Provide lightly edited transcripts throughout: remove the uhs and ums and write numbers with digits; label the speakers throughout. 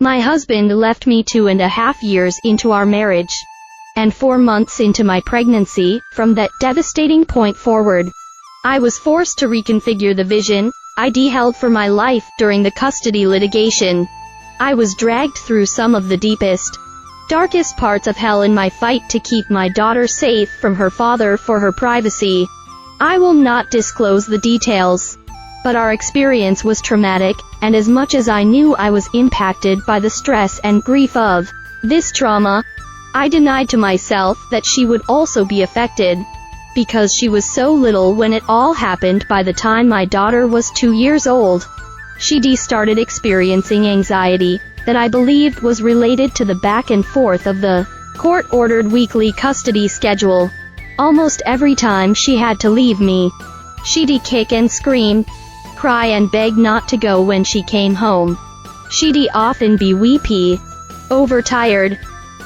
Speaker 1: My husband left me 2.5 years into our marriage. And 4 months into my pregnancy, from that devastating point forward, I was forced to reconfigure the vision I'd held for my life during the custody litigation. I was dragged through some of the deepest, darkest parts of hell in my fight to keep my daughter safe from her father for her privacy. I will not disclose the details, but our experience was traumatic, and as much as I knew I was impacted by the stress and grief of this trauma, I denied to myself that she would also be affected, because she was so little when it all happened. By the time my daughter was 2 years old, she started experiencing anxiety that I believed was related to the back and forth of the court-ordered weekly custody schedule. Almost every time she had to leave me, she'd kick and scream, cry and beg not to go when she came home. She'd often be weepy, overtired,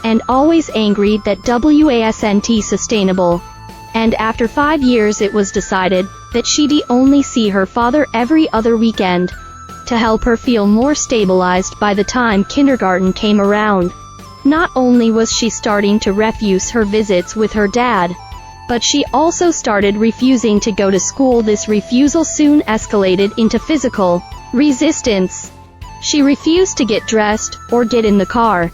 Speaker 1: and always angry that wasn't sustainable. And after 5 years it was decided that she'd only see her father every other weekend, to help her feel more stabilized by the time kindergarten came around. Not only was she starting to refuse her visits with her dad, but she also started refusing to go to school. This refusal soon escalated into physical resistance. She refused to get dressed or get in the car,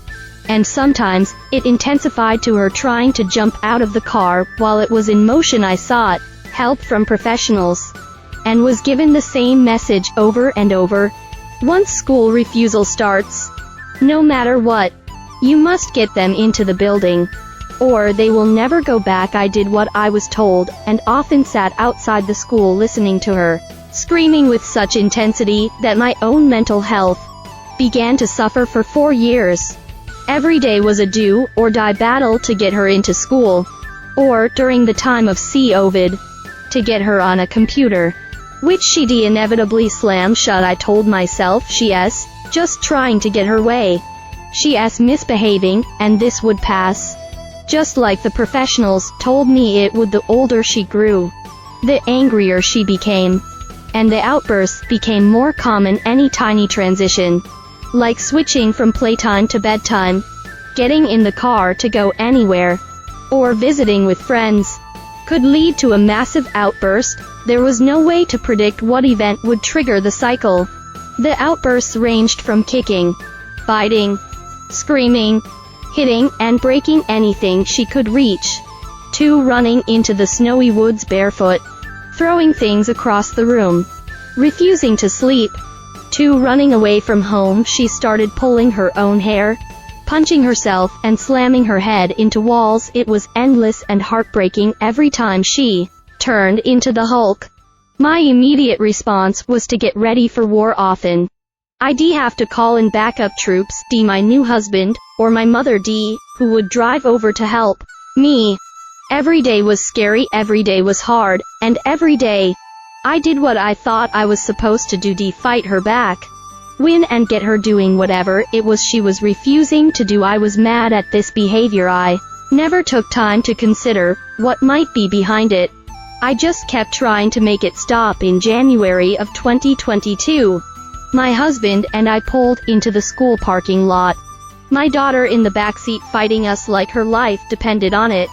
Speaker 1: and sometimes it intensified to her trying to jump out of the car while it was in motion. I sought help from professionals, and was given the same message over and over. Once school refusal starts, no matter what, you must get them into the building, or they will never go back. I did what I was told, and often sat outside the school listening to her, screaming with such intensity that my own mental health began to suffer. For 4 years, every day was a do or die battle to get her into school, or during the time of COVID, to get her on a computer, which she'd inevitably slam shut. I told myself she's just trying to get her way. She's misbehaving, and this would pass. Just like the professionals told me it would. The older she grew, the angrier she became, and the outbursts became more common. Any tiny transition, like switching from playtime to bedtime, getting in the car to go anywhere, or visiting with friends, could lead to a massive outburst. There was no way to predict what event would trigger the cycle. The outbursts ranged from kicking, biting, screaming, hitting and breaking anything she could reach, to running into the snowy woods barefoot, throwing things across the room, refusing to sleep, to running away from home. She started pulling her own hair, punching herself, and slamming her head into walls. It was endless and heartbreaking every time she turned into the Hulk. My immediate response was to get ready for war. Often, I'd have to call in backup troops, my new husband, or my mother, who would drive over to help me. Every day was scary, every day was hard, and every day, I did what I thought I was supposed to do, fight her back, win and get her doing whatever it was she was refusing to do. I was mad at this behavior. I never took time to consider what might be behind it. I just kept trying to make it stop. In January of 2022, my husband and I pulled into the school parking lot, my daughter in the backseat fighting us like her life depended on it.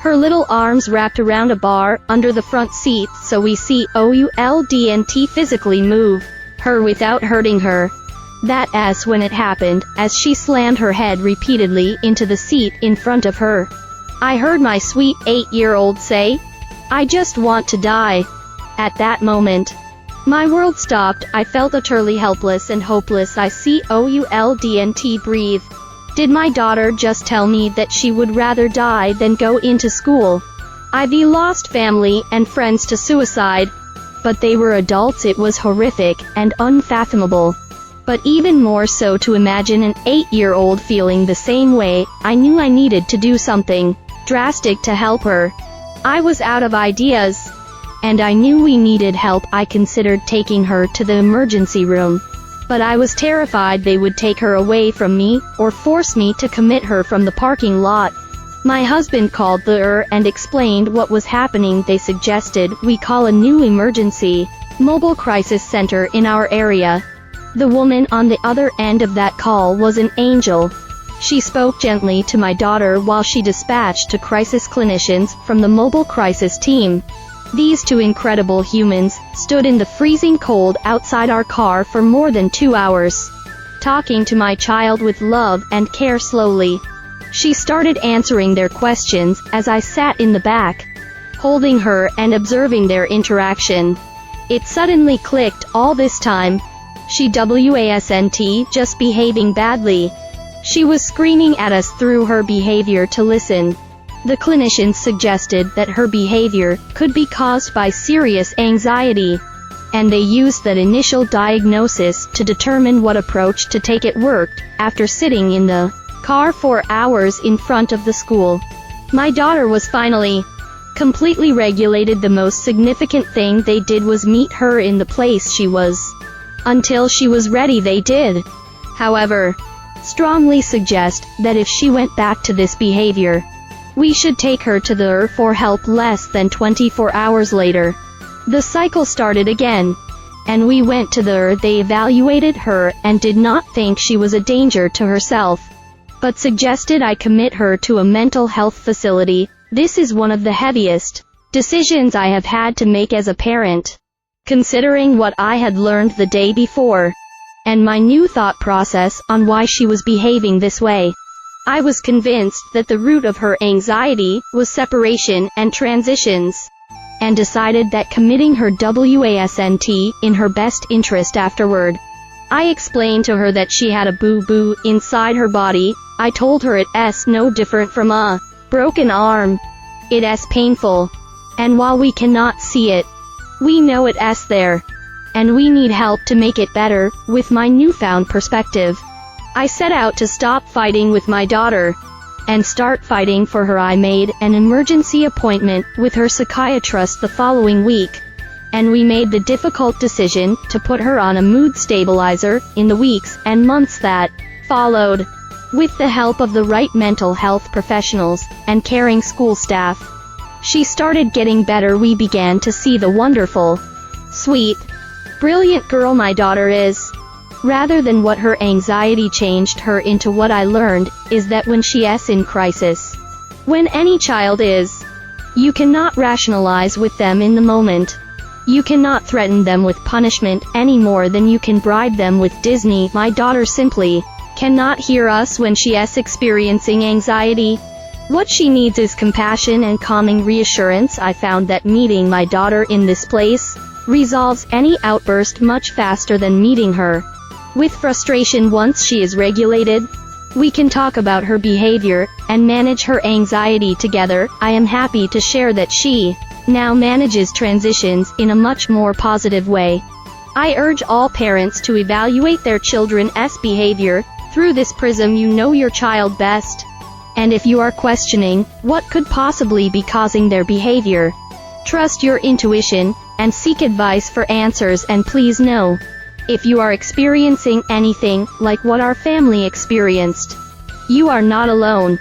Speaker 1: Her little arms wrapped around a bar under the front seat so we couldn't physically move her without hurting her. That's when it happened, as she slammed her head repeatedly into the seat in front of her. I heard my sweet 8-year-old say, "I just want to die." At that moment, my world stopped. I felt utterly helpless and hopeless. I couldn't breathe. Did my daughter just tell me that she would rather die than go into school? I've lost family and friends to suicide, but they were adults. It was horrific and unfathomable. But even more so to imagine an 8-year-old feeling the same way. I knew I needed to do something drastic to help her. I was out of ideas, and I knew we needed help. I considered taking her to the emergency room, but I was terrified they would take her away from me, or force me to commit her from the parking lot. My husband called the and explained what was happening. They suggested we call a new emergency mobile crisis center in our area. The woman on the other end of that call was an angel. She spoke gently to my daughter while she dispatched to crisis clinicians from the mobile crisis team. These two incredible humans stood in the freezing cold outside our car for more than 2 hours, talking to my child with love and care. Slowly, she started answering their questions as I sat in the back, holding her and observing their interaction. It suddenly clicked. All this time, she wasn't just behaving badly. She was screaming at us through her behavior to listen. The clinicians suggested that her behavior could be caused by serious anxiety, and they used that initial diagnosis to determine what approach to take. It worked. After sitting in the car for hours in front of the school, my daughter was finally completely regulated. The most significant thing they did was meet her in the place she was. Until she was ready, they did, however, strongly suggest that if she went back to this behavior, we should take her to the ER for help. Less than 24 hours later, the cycle started again, and we went to the ER. They evaluated her and did not think she was a danger to herself, but suggested I commit her to a mental health facility. This is one of the heaviest decisions I have had to make as a parent, considering what I had learned the day before, and my new thought process on why she was behaving this way. I was convinced that the root of her anxiety was separation and transitions, and decided that committing her wasn't in her best interest. Afterward, I explained to her that she had a boo-boo inside her body. I told her it's no different from a broken arm. It's painful, and while we cannot see it, we know it's there, and we need help to make it better. With my newfound perspective, I set out to stop fighting with my daughter and start fighting for her. I made an emergency appointment with her psychiatrist the following week, and we made the difficult decision to put her on a mood stabilizer. In the weeks and months that followed, with the help of the right mental health professionals and caring school staff, she started getting better. We began to see the wonderful, sweet, brilliant girl my daughter is. Rather than what her anxiety changed her into. What I learned is that when she's in crisis, when any child is, you cannot rationalize with them in the moment. You cannot threaten them with punishment any more than you can bribe them with Disney. My daughter simply cannot hear us when she's experiencing anxiety. What she needs is compassion and calming reassurance. I found that meeting my daughter in this place resolves any outburst much faster than meeting her with frustration. Once she is regulated, we can talk about her behavior and manage her anxiety together. I am happy to share that she now manages transitions in a much more positive way. I urge all parents to evaluate their children's behavior through this prism. You know your child best, and if you are questioning what could possibly be causing their behavior, trust your intuition and seek advice for answers. And please know, if you are experiencing anything like what our family experienced, you are not alone.